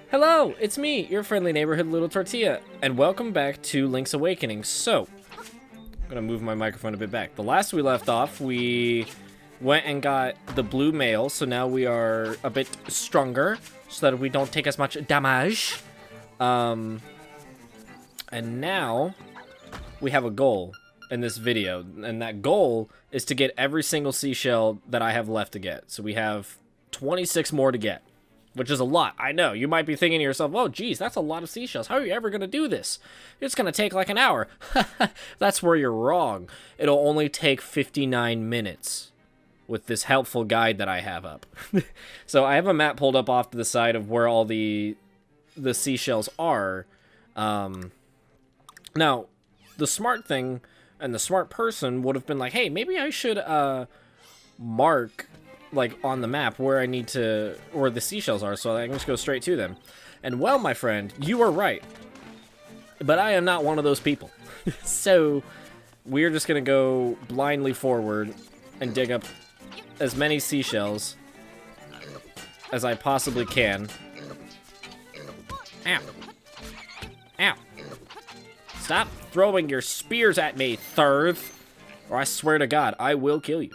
Hello, it's me, your friendly neighborhood little tortilla, and welcome back to Link's Awakening. So, I'm gonna move my microphone a bit back. The last we left off, we went and got the blue mail, so now we are a bit stronger, so that we don't take as much damage. And now, we have a goal in this video, and that goal is to get every single seashell that I have left to get. So we have 26 more to get, which is a lot. I know, you might be thinking to yourself, oh geez, that's a lot of seashells. How are you ever going to do this? It's going to take like an hour. That's where you're wrong. It'll only take 59 minutes with this helpful guide that I have up. So I have a map pulled up off to the side of where all the seashells are. Now, the smart thing and the smart person would have been like, hey, maybe I should mark like on the map where I need to, where the seashells are, so I can just go straight to them. And well, my friend, you are right, but I am not one of those people. So we're just gonna go blindly forward and dig up as many seashells as I possibly can. Ow. Ow. Stop throwing your spears at me, Third, or I swear to God, I will kill you.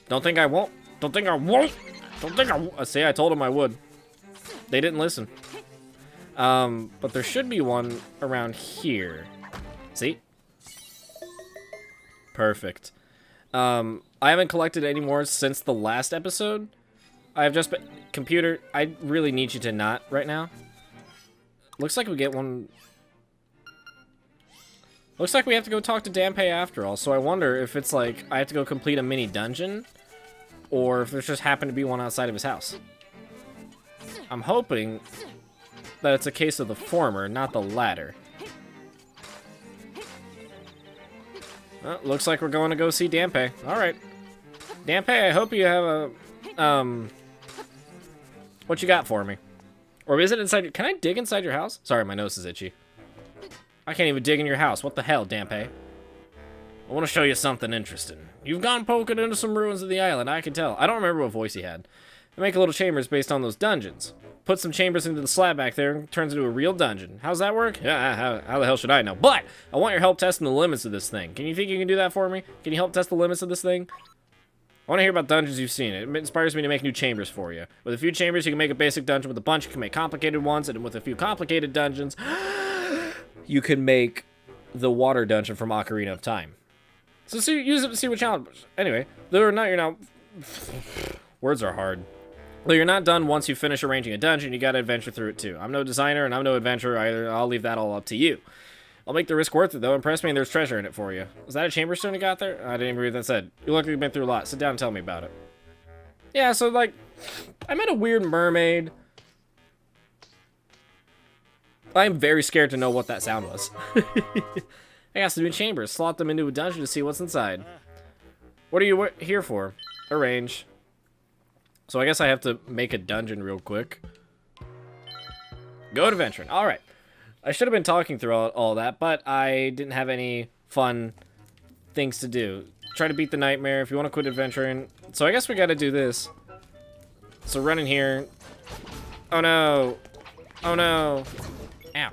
Don't think I won't. Don't think I won't. Don't think I won't. See, I told them I would. They didn't listen. But there should be one around here. See? Perfect. I haven't collected any more since the last episode. I've just been... Computer, I really need you to not right now. Looks like we get one... Looks like we have to go talk to Dampé after all, so I wonder if it's like I have to go complete a mini dungeon, or if there's just happened to be one outside of his house. I'm hoping that it's a case of the former, not the latter. Well, looks like we're going to go see Dampé. Alright. Dampé, I hope you have a... What you got for me? Or is it inside... Can I dig inside your house? Sorry, my nose is itchy. I can't even dig in your house. What the hell, Dampé? I want to show you something interesting. You've gone poking into some ruins of the island, I can tell. I don't remember what voice he had. I make little chambers based on those dungeons. Put some chambers into the slab back there and turns into a real dungeon. How's that work? Yeah, how the hell should I know? But I want your help testing the limits of this thing. Can you think you can do that for me? Can you help test the limits of this thing? I want to hear about dungeons you've seen. It inspires me to make new chambers for you. With a few chambers, you can make a basic dungeon. With a bunch, you can make complicated ones. And with a few complicated dungeons, you can make the water dungeon from Ocarina of Time. So use it to see what challenge. Anyway, though not, you're now... Words are hard. Though you're not done once you finish arranging a dungeon, you gotta adventure through it too. I'm no designer and I'm no adventurer either. I'll leave that all up to you. I'll make the risk worth it though. Impress me and there's treasure in it for you. Is that a chamber stone you got there? I didn't even read what that said. You look like you've been through a lot. Sit down and tell me about it. Yeah, so like, I met a weird mermaid. I'm very scared to know what that sound was. I got some new chambers. Slot them into a dungeon to see what's inside. What are you here for? Arrange. So I guess I have to make a dungeon real quick. Go adventuring. Alright. I should have been talking through all that, but I didn't have any fun things to do. Try to beat the nightmare if you want to quit adventuring. So I guess we got to do this. So run in here. Oh no. Oh no. Ow.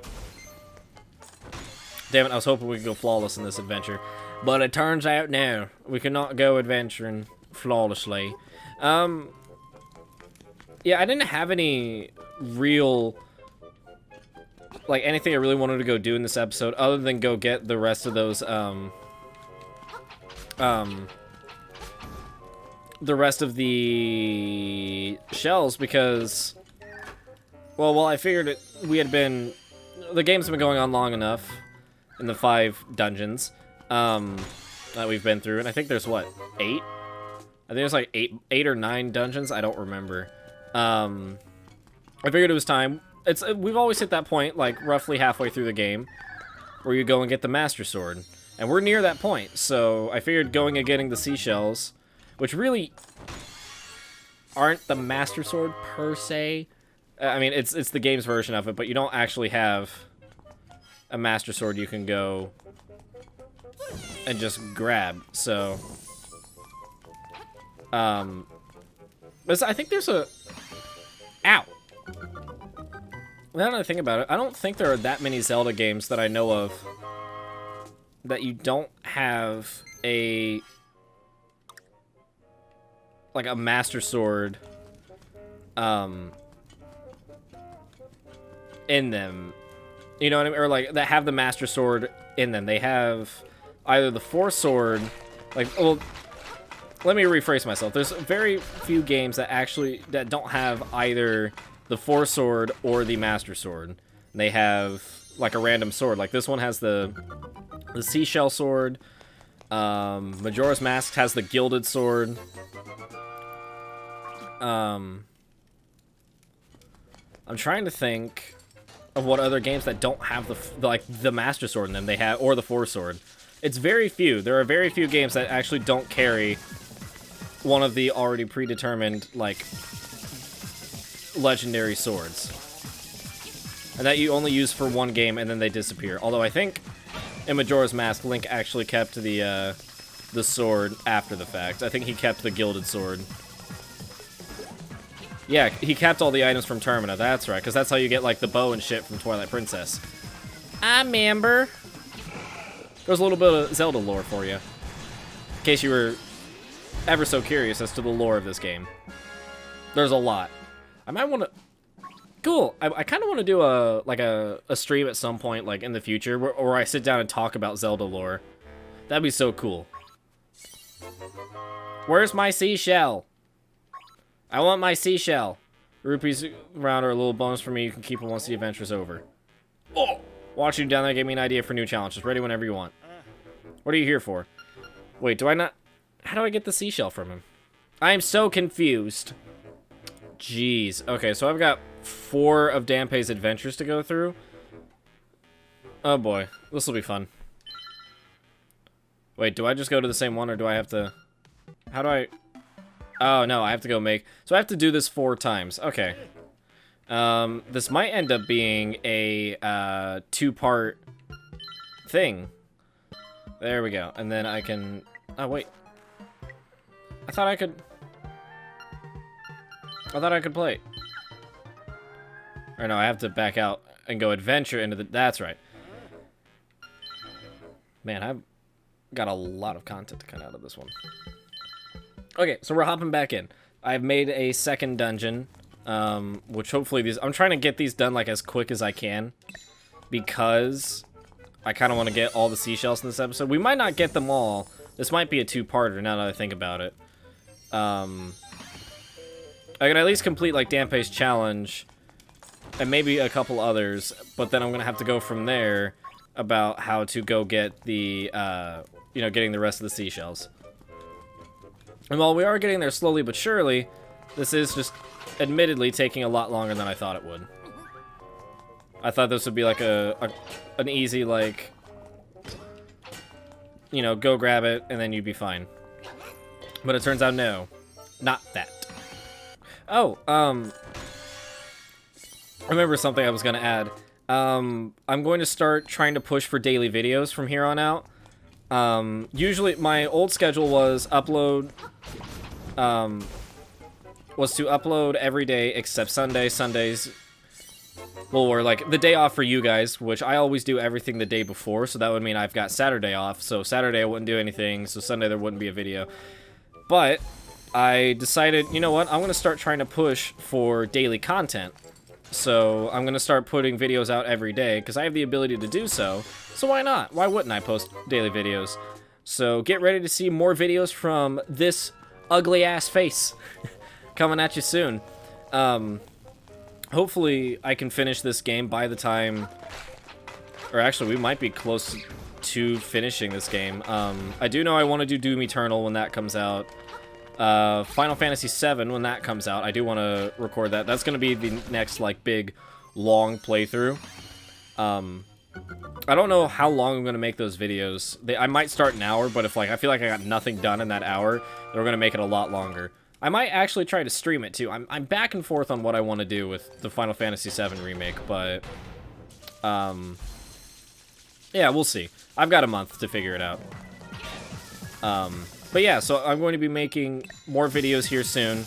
Damn it, I was hoping we could go flawless in this adventure. But it turns out no. We cannot go adventuring flawlessly. Yeah, I didn't have any real... Like, anything I really wanted to go do in this episode other than go get the rest of those, the rest of the shells because... Well, I figured we had been... The game's been going on long enough in the 5 dungeons that we've been through, and I think there's what, 8? I think there's like 8 or 9 dungeons. I don't remember. I figured it was time. We've always hit that point, like roughly halfway through the game, where you go and get the Master Sword, and we're near that point. So I figured going and getting the seashells, which really aren't the Master Sword per se. I mean, it's the game's version of it, but you don't actually have a Master Sword you can go and just grab. So, I think there's a... Ow! now that I think about it, I don't think there are that many Zelda games that I know of that you don't have a Master Sword in them. You know what I mean? Or like that have the Master Sword in them. They have either the Force Sword, like, well, let me rephrase myself. There's very few games that don't have either the Force Sword or the Master Sword. They have like a random sword. Like this one has the Seashell sword. Majora's Mask has the Gilded Sword. I'm trying to think of what other games that don't have the Master Sword in them they have, or the Force Sword. It's very few. There are very few games that actually don't carry one of the already predetermined, like, legendary swords. And that you only use for one game and then they disappear. Although I think in Majora's Mask, Link actually kept the sword after the fact. I think he kept the Gilded Sword. Yeah, he kept all the items from Termina, that's right, because that's how you get, like, the bow and shit from Twilight Princess. I remember. There's a little bit of Zelda lore for you. In case you were ever so curious as to the lore of this game. There's a lot. I might want to... Cool. I kind of want to do a stream at some point, like, in the future, where I sit down and talk about Zelda lore. That'd be so cool. Where's my seashell? I want my seashell. Rupees around are a little bonus for me. You can keep it once the adventure's over. Oh! Watching you down there gave me an idea for new challenges. Ready whenever you want. What are you here for? Wait, do I not... How do I get the seashell from him? I am so confused. Jeez. Okay, so I've got 4 of Dampé's adventures to go through. Oh boy. This will be fun. Wait, do I just go to the same one, or do I have to... How do I... Oh, no, I have to go make... So I have to do this 4 times. Okay. This might end up being a 2-part thing. There we go. And then I can... Oh, wait. I thought I could play it. Or no, I have to back out and go adventure into the... That's right. Man, I've got a lot of content to cut out of this one. Okay, so we're hopping back in. I've made a second dungeon, which hopefully these... I'm trying to get these done, like, as quick as I can, because I kind of want to get all the seashells in this episode. We might not get them all. This might be a 2-parter, now that I think about it. I can at least complete, like, Dampé's challenge, and maybe a couple others, but then I'm going to have to go from there about how to go get the, you know, getting the rest of the seashells. And while we are getting there slowly but surely, this is just admittedly taking a lot longer than I thought it would. I thought this would be like an easy, like, you know, go grab it and then you'd be fine. But it turns out no, not that. Oh, I remember something I was going to add. I'm going to start trying to push for daily videos from here on out. Usually my old schedule was to upload every day except Sunday. Sundays, well, were like the day off for you guys, which I always do everything the day before, so that would mean I've got Saturday off, so Saturday I wouldn't do anything, so Sunday there wouldn't be a video. But I decided, you know what, I'm going to start trying to push for daily content. So I'm going to start putting videos out every day, because I have the ability to do so. So why not? Why wouldn't I post daily videos? So get ready to see more videos from this ugly-ass face coming at you soon. Hopefully I can finish this game by the time... Or actually, we might be close to finishing this game. I do know I want to do Doom Eternal when that comes out. Final Fantasy VII, when that comes out, I do want to record that. That's going to be the next, like, big, long playthrough. I don't know how long I'm going to make those videos. I might start an hour, but if, like, I feel like I got nothing done in that hour, they're going to make it a lot longer. I might actually try to stream it, too. I'm back and forth on what I want to do with the Final Fantasy VII remake, but, yeah, we'll see. I've got a month to figure it out. But yeah, so I'm going to be making more videos here soon.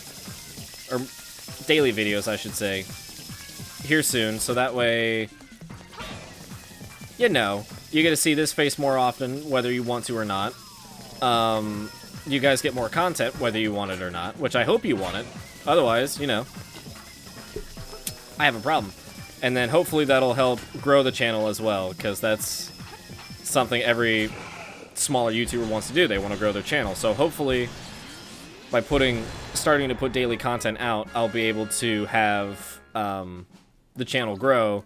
Or daily videos, I should say. here soon, so that way, you know, you get to see this face more often, whether you want to or not. You guys get more content, whether you want it or not, which I hope you want it. Otherwise, you know, I have a problem. And then hopefully that'll help grow the channel as well, because that's something every smaller YouTuber wants to do. They want to grow their channel. So hopefully, by starting to put daily content out, I'll be able to have the channel grow.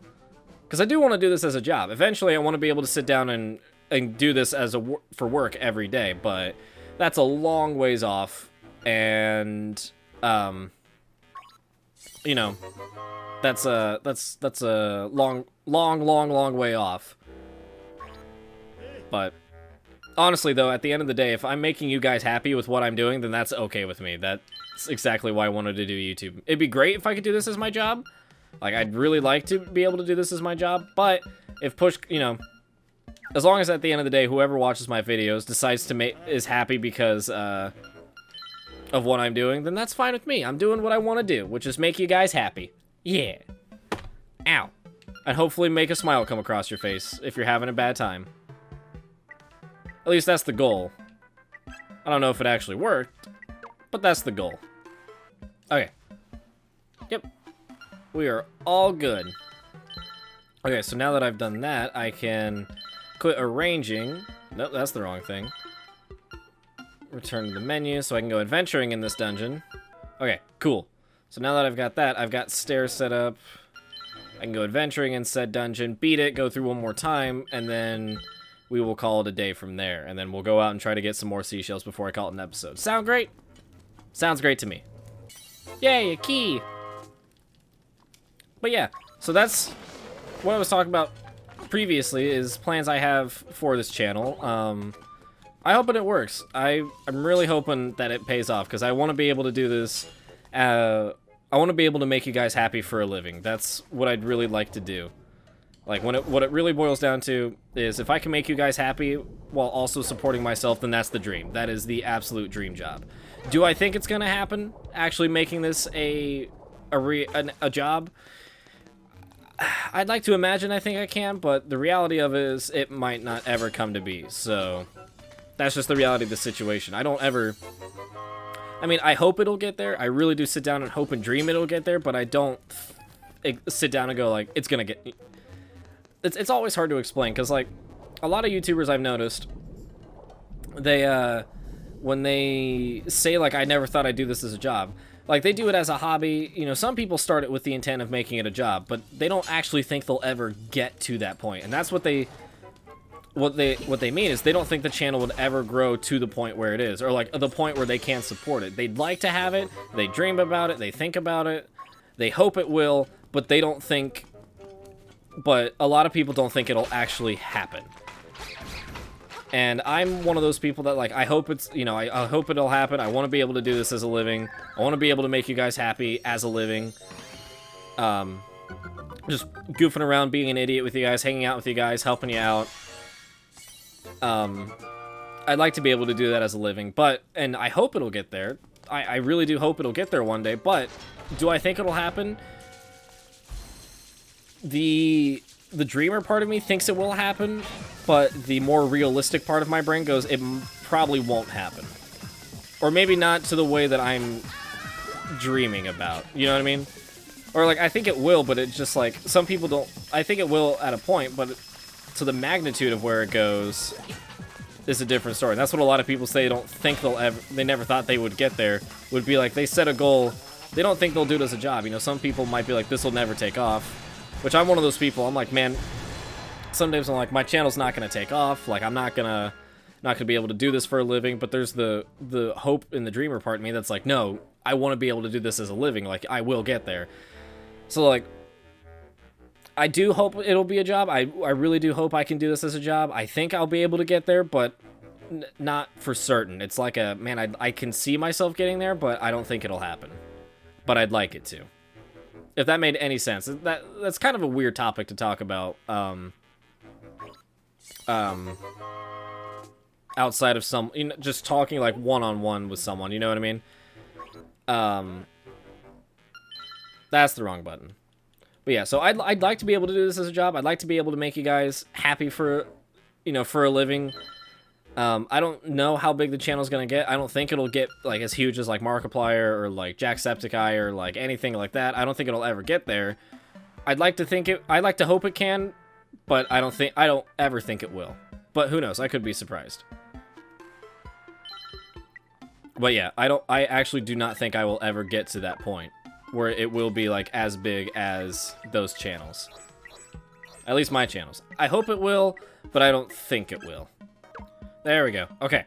Because I do want to do this as a job. Eventually, I want to be able to sit down and do this as for work every day, but that's a long ways off, and you know, that's a long way off. But honestly, though, at the end of the day, if I'm making you guys happy with what I'm doing, then that's okay with me. That's exactly why I wanted to do YouTube. It'd be great if I could do this as my job. Like, I'd really like to be able to do this as my job, but if push, you know, as long as at the end of the day, whoever watches my videos decides to is happy because of what I'm doing, then that's fine with me. I'm doing what I want to do, which is make you guys happy. Yeah. Ow. And hopefully make a smile come across your face if you're having a bad time. At least that's the goal. I don't know if it actually worked, but that's the goal. Okay. Yep. We are all good. Okay, so now that I've done that, I can quit arranging. Nope, that's the wrong thing. Return to the menu so I can go adventuring in this dungeon. Okay, cool. So now that I've got that, I've got stairs set up. I can go adventuring in said dungeon, beat it, go through one more time, and then we will call it a day from there. And then we'll go out and try to get some more seashells before I call it an episode. Sound great? Sounds great to me. Yay, a key! But yeah, so that's what I was talking about previously, is plans I have for this channel. I hope it works. I'm really hoping that it pays off, because I want to be able to do this. I want to be able to make you guys happy for a living. That's what I'd really like to do. Like, what it really boils down to is if I can make you guys happy while also supporting myself, then that's the dream. That is the absolute dream job. Do I think it's going to happen, actually making this a job? I'd like to imagine I think I can, but the reality of it is it might not ever come to be. So that's just the reality of the situation. I don't ever... I mean, I hope it'll get there. I really do sit down and hope and dream it'll get there, but I don't sit down and go like, it's gonna get... It's always hard to explain, because like, a lot of YouTubers I've noticed, they, when they say like, I never thought I'd do this as a job, like, they do it as a hobby. You know, some people start it with the intent of making it a job, but they don't actually think they'll ever get to that point. And that's what they mean, is they don't think the channel would ever grow to the point where it is, or like the point where they can't support it. They'd like to have it, they dream about it, they think about it, they hope it will, but they don't think, but a lot of people don't think it'll actually happen. And I'm one of those people that, like, I hope it's, you know, I hope it'll happen. I want to be able to do this as a living. I want to be able to make you guys happy as a living. Just goofing around, being an idiot with you guys, hanging out with you guys, helping you out. I'd like to be able to do that as a living, and I hope it'll get there. I really do hope it'll get there one day, but do I think it'll happen? The dreamer part of me thinks it will happen, but the more realistic part of my brain goes, it probably won't happen. Or maybe not to the way that I'm dreaming about, you know what I mean? Or like, I think it will, but it's just like, some people don't, I think it will at a point, but to the magnitude of where it goes is a different story. And that's what a lot of people say, don't think they never thought they would get there, would be like, they set a goal, they don't think they'll do it as a job. You know, some people might be like, this will never take off, which I'm one of those people. I'm like, man, sometimes I'm like, my channel's not gonna take off, like, I'm not gonna be able to do this for a living, but there's the hope in the dreamer part of me that's like, no, I want to be able to do this as a living, like, I will get there. So, like, I do hope it'll be a job. I really do hope I can do this as a job. I think I'll be able to get there, but not for certain. It's like a, man, I can see myself getting there, but I don't think it'll happen. But I'd like it to. If that made any sense. That's kind of a weird topic to talk about. Outside of some, you know, just talking like one-on-one with someone, you know what I mean? That's the wrong button. But yeah, so I'd like to be able to do this as a job. I'd like to be able to make you guys happy for, you know, for a living. I don't know how big the channel's gonna get. I don't think it'll get like as huge as like Markiplier or like Jacksepticeye or like anything like that. I don't think it'll ever get there. I'd like to hope it can, but I don't ever think it will. But who knows? I could be surprised. But yeah, I actually do not think I will ever get to that point where it will be like as big as those channels. At least my channels. I hope it will, but I don't think it will. There we go. Okay.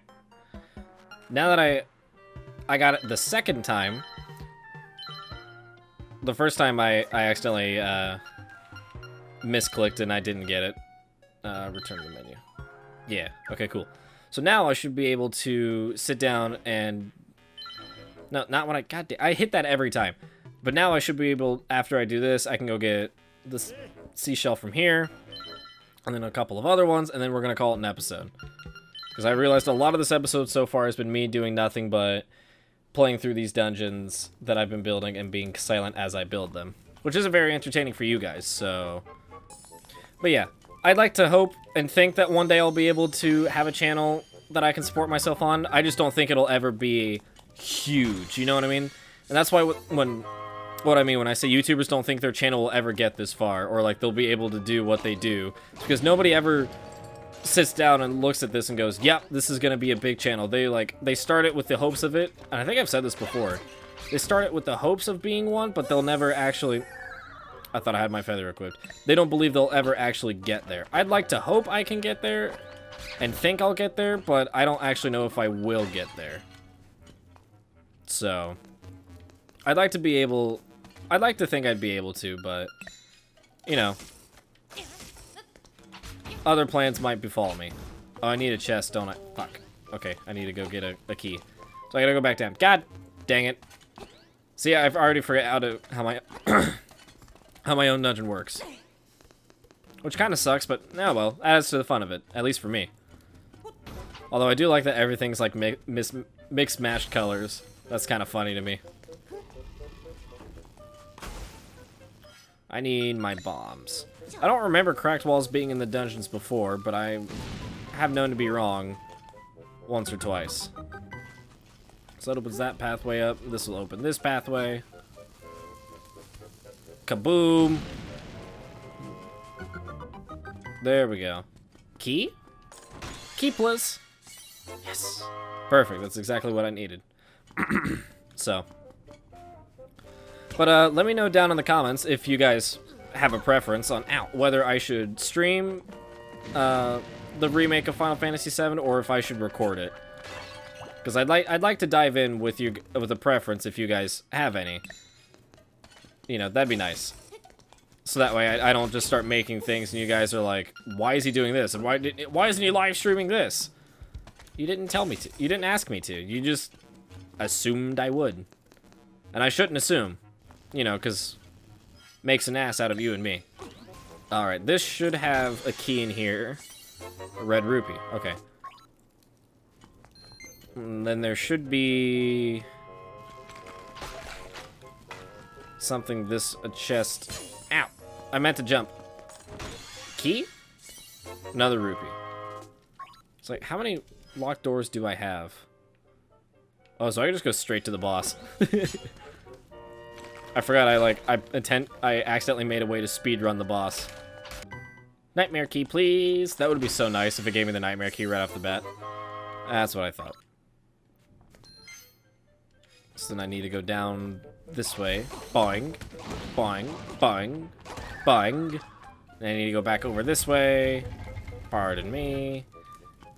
Now that I got it the second time. The first time I accidentally misclicked and I didn't get it. Return to the menu. Yeah, okay, cool. So now I should be able to sit down and... No, not when I hit that every time. But now I should be able, after I do this, I can go get this seashell from here. And then a couple of other ones, and then we're going to call it an episode. Because I realized a lot of this episode so far has been me doing nothing but playing through these dungeons that I've been building and being silent as I build them. Which isn't very entertaining for you guys, so... But yeah, I'd like to hope and think that one day I'll be able to have a channel that I can support myself on. I just don't think it'll ever be huge, you know what I mean? And that's why what I mean when I say YouTubers don't think their channel will ever get this far, or like they'll be able to do what they do. It's because nobody ever sits down and looks at this and goes, yep, this is gonna be a big channel. They start it with the hopes of it, and I think I've said this before. They start it with the hopes of being one, but they'll never actually... I thought I had my feather equipped. They don't believe they'll ever actually get there. I'd like to hope I can get there and think I'll get there, but I don't actually know if I will get there. So, I'd like to think I'd be able to, but, you know, other plans might befall me. Oh, I need a chest, don't I? Fuck. Okay, I need to go get a key. So I gotta go back down. God dang it. See, I've already forgot how my... how my own dungeon works. Which kind of sucks, but nah, well, adds to the fun of it. At least for me. Although I do like that everything's like mixed matched colors. That's kind of funny to me. I need my bombs. I don't remember cracked walls being in the dungeons before, but I have known to be wrong once or twice. So that opens that pathway up. This will open this pathway. Kaboom! There we go. Key? Key, please. Yes. Perfect. That's exactly what I needed. So. But let me know down in the comments if you guys have a preference on whether I should stream the remake of Final Fantasy VII or if I should record it. Because I'd like to dive in with you with a preference if you guys have any. You know, that'd be nice. So that way I don't just start making things and you guys are like, why is he doing this? And why isn't he live streaming this? You didn't tell me to. You didn't ask me to. You just assumed I would. And I shouldn't assume. You know, because makes an ass out of you and me. Alright, this should have a key in here. A red rupee. Okay. And then there should be... something, a chest. Ow! I meant to jump. Key? Another rupee. It's like, how many locked doors do I have? Oh, so I can just go straight to the boss. I forgot I accidentally made a way to speedrun the boss. Nightmare key, please. That would be so nice if it gave me the nightmare key right off the bat. That's what I thought. So then I need to go down this way. Boing. Boing. Boing. Boing. Then I need to go back over this way. Pardon me.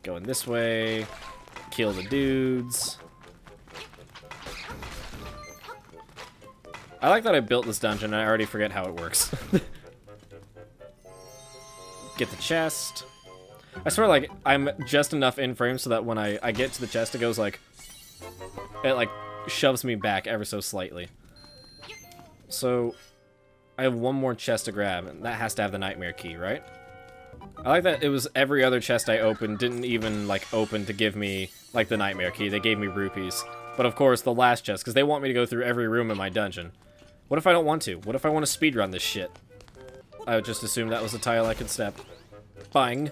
Going this way. Kill the dudes. I like that I built this dungeon and I already forget how it works. Get the chest. I swear, like, I'm just enough in frame so that when I get to the chest, it goes like... It, like, shoves me back ever so slightly. So, I have one more chest to grab, and that has to have the nightmare key, right? I like that it was every other chest I opened didn't even, like, open to give me, like, the nightmare key. They gave me rupees. But, of course, the last chest, because they want me to go through every room in my dungeon. What if I don't want to? What if I want to speedrun this shit? I just assumed that was a tile I could step. Bang.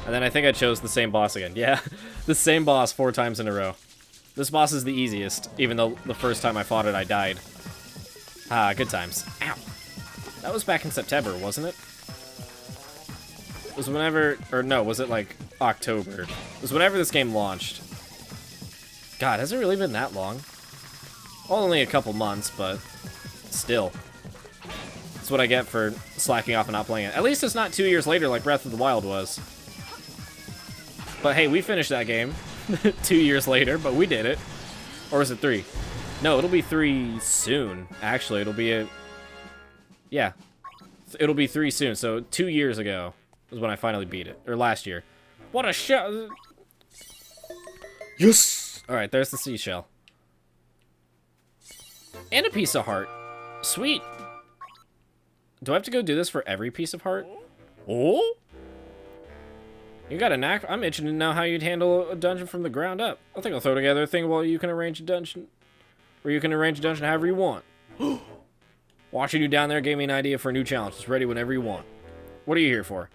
And then I think I chose the same boss again. Yeah, the same boss 4 times in a row. This boss is the easiest, even though the first time I fought it, I died. Ah, good times. Ow. That was back in September, wasn't it? It was whenever, or no, was it like October? It was whenever this game launched. God, has it really been that long? Well, only a couple months, but still. That's what I get for slacking off and not playing it. At least it's not 2 years later like Breath of the Wild was. But hey, we finished that game 2 years later, but we did it. Or is it 3? No, it'll be 3 soon. Actually, it'll be yeah. It'll be 3 soon, so 2 years ago was when I finally beat it. Or last year. What a shot! Yes! Alright, there's the seashell. And a piece of heart. Sweet. Do I have to go do this for every piece of heart? Oh? You got a knack. I'm itching to know how you'd handle a dungeon from the ground up. I think I'll throw together a thing while you can arrange a dungeon. Or you can arrange a dungeon however you want. Watching you down there gave me an idea for a new challenge. It's ready whenever you want. What are you here for?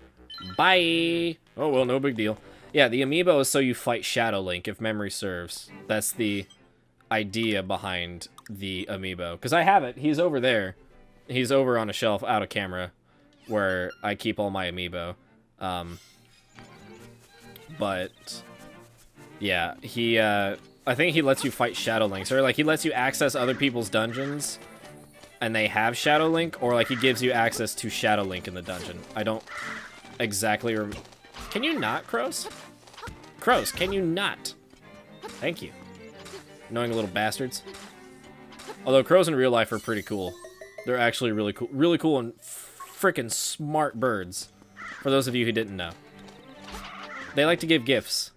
Bye! Oh, well, no big deal. Yeah, the amiibo is so you fight Shadow Link, if memory serves. That's the idea behind the amiibo. Because I have it. He's over there. He's over on a shelf out of camera where I keep all my amiibo. But yeah, he I think he lets you fight Shadow Links, or like he lets you access other people's dungeons and they have Shadow Link, or like he gives you access to Shadow Link in the dungeon. I don't exactly remember. Can you not, Crows? Crows, can you not? Thank you. Annoying little bastards. Although crows in real life are pretty cool. They're actually really cool and freaking smart birds. For those of you who didn't know. They like to give gifts,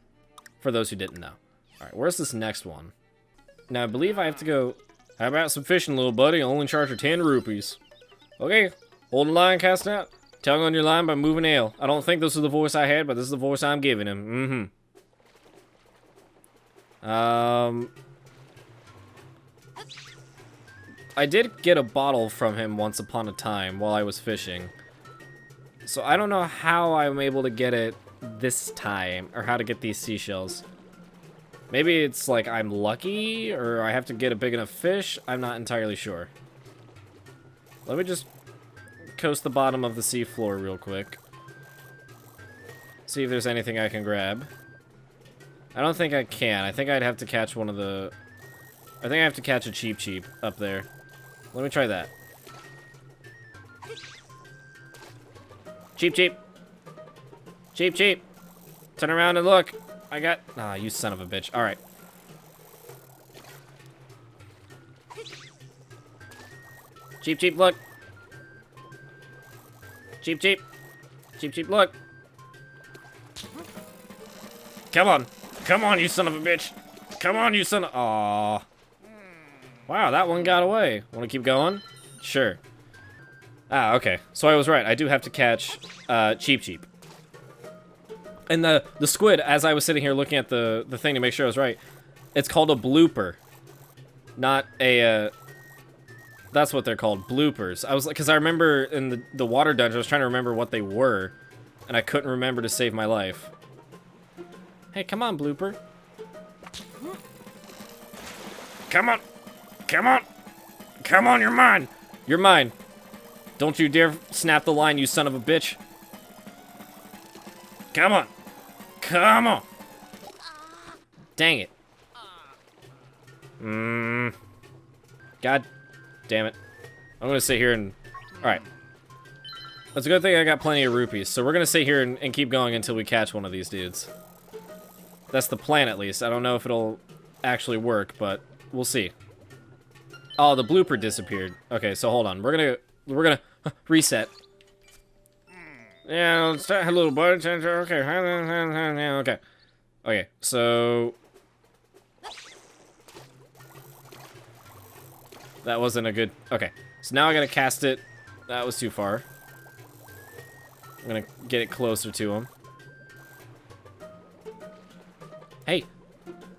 for those who didn't know. Alright, where's this next one? Now, I believe I have to go... How about some fishing, little buddy? I'll only charge her 10 rupees. Okay, hold the line, cast out. Tug on your line by moving ale. I don't think this is the voice I had, but this is the voice I'm giving him. I did get a bottle from him once upon a time while I was fishing. So I don't know how I'm able to get it this time, or how to get these seashells. Maybe it's like I'm lucky, or I have to get a big enough fish. I'm not entirely sure. Let me just coast the bottom of the sea floor real quick. See if there's anything I can grab. I don't think I can. I think I'd have to catch one of the... I think I have to catch a cheap up there. Let me try that. Cheap. Cheap. Turn around and look. I got... Ah, you son of a bitch. Alright. Cheap, look. Cheap, look. Come on, you son of a bitch. Come on, you son of... Aww. Wow, that one got away. Want to keep going? Sure. Ah, okay. So I was right. I do have to catch Cheap. And the squid, as I was sitting here looking at the thing to make sure I was right, it's called a blooper. Not a... that's what they're called, bloopers. I was like, because I remember in the water dungeon, I was trying to remember what they were, and I couldn't remember to save my life. Hey, come on, blooper. Come on, you're mine. You're mine. Don't you dare snap the line, you son of a bitch. Come on. Dang it. God damn it. I'm gonna sit here and... Alright. That's a good thing I got plenty of rupees. So we're gonna sit here and keep going until we catch one of these dudes. That's the plan, at least. I don't know if it'll actually work, but we'll see. Oh, the blooper disappeared. Okay, so hold on. We're gonna reset. Yeah, let's start a little buddy. Okay. Okay, so... That wasn't a good... Okay, so now I gotta cast it. That was too far. I'm gonna get it closer to him.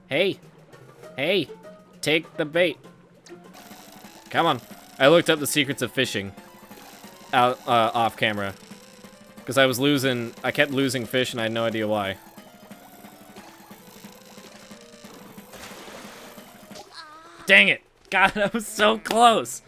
Hey! Take the bait. Come on. I looked up the secrets of fishing. out off camera. Because I kept losing fish and I had no idea why. Dang it! God, that was so close!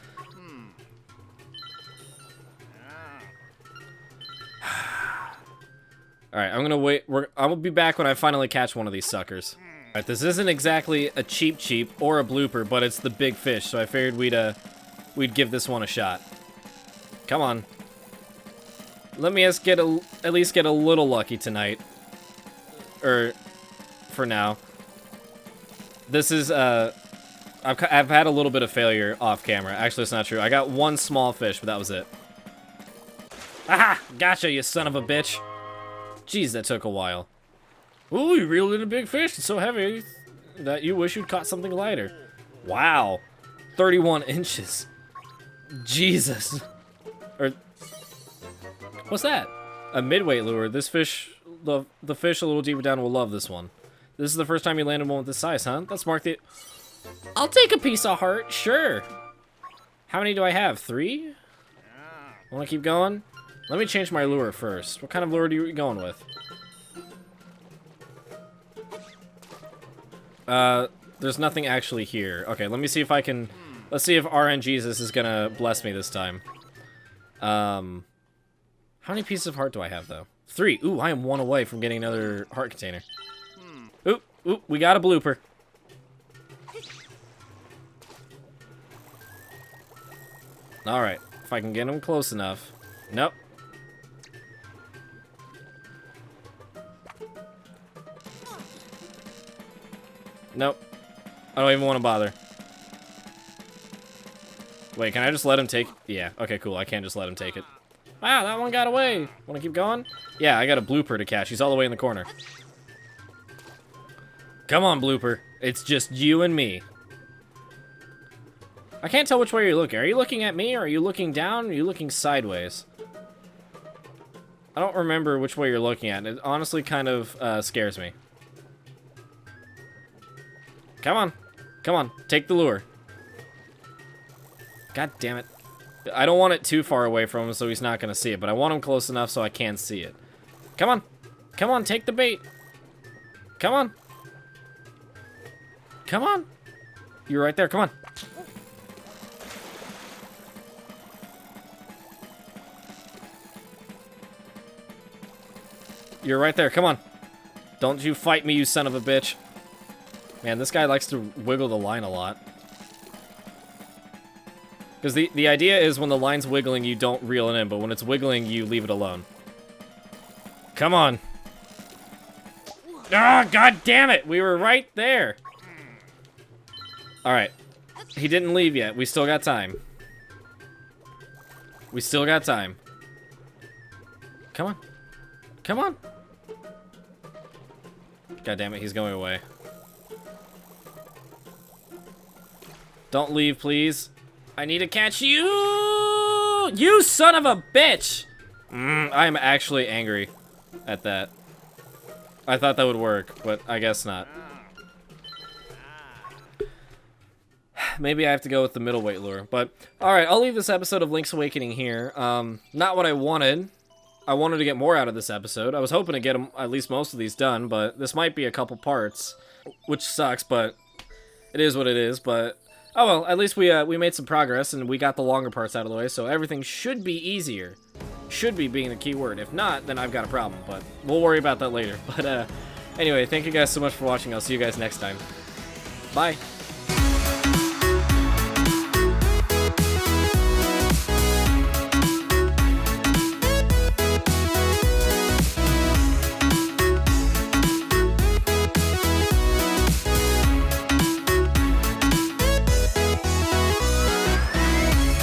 Alright, I'm gonna wait. I will be back when I finally catch one of these suckers. Alright, this isn't exactly a cheap or a blooper, but it's the big fish, so I figured we'd give this one a shot. Come on. Let me at least get a little lucky tonight. Or, for now. This is, I've had a little bit of failure off camera. Actually, it's not true. I got one small fish, but that was it. Aha! Gotcha, you son of a bitch! Jeez, that took a while. Ooh, you reeled in a big fish. It's so heavy that you wish you'd caught something lighter. Wow. 31 inches. Jesus. Or, what's that? A midweight lure. This fish, the fish a little deeper down will love this one. This is the first time you landed one with this size, huh? Let's mark the... I'll take a piece of heart, sure. How many do I have? 3? Want to keep going? Let me change my lure first. What kind of lure are you going with? There's nothing actually here. Okay, let me see if I can... Let's see if RN Jesus is gonna bless me this time. How many pieces of heart do I have, though? 3. Ooh, I am 1 away from getting another heart container. Oop, we got a blooper. Alright, if I can get him close enough. Nope. Nope. I don't even want to bother. Wait, can I just let him take... Yeah, okay, cool. I can't just let him take it. Wow, that one got away. Want to keep going? Yeah, I got a blooper to catch. He's all the way in the corner. Come on, blooper. It's just you and me. I can't tell which way you're looking. Are you looking at me, or are you looking down, or are you looking sideways? I don't remember which way you're looking at. It honestly kind of scares me. Come on. Come on. Take the lure. God damn it. I don't want it too far away from him so he's not going to see it, but I want him close enough so I can see it. Come on. Come on, take the bait. Come on. Come on. You're right there. Come on. You're right there. Come on. Don't you fight me, you son of a bitch. Man, this guy likes to wiggle the line a lot. Because the idea is when the line's wiggling, you don't reel it in, but when it's wiggling, you leave it alone. Come on. Ah, god damn it! We were right there. Alright. He didn't leave yet. We still got time. We still got time. Come on. Come on. God damn it, he's going away. Don't leave, please. I need to catch you! You son of a bitch! I am actually angry at that. I thought that would work, but I guess not. Maybe I have to go with the middleweight lure, but... Alright, I'll leave this episode of Link's Awakening here. Not what I wanted. I wanted to get more out of this episode. I was hoping to get at least most of these done, but this might be a couple parts, which sucks, but it is what it is, but... Oh well, at least we made some progress, and we got the longer parts out of the way, so everything should be easier. Should be being the key word. If not, then I've got a problem, but we'll worry about that later. But anyway, thank you guys so much for watching. I'll see you guys next time. Bye!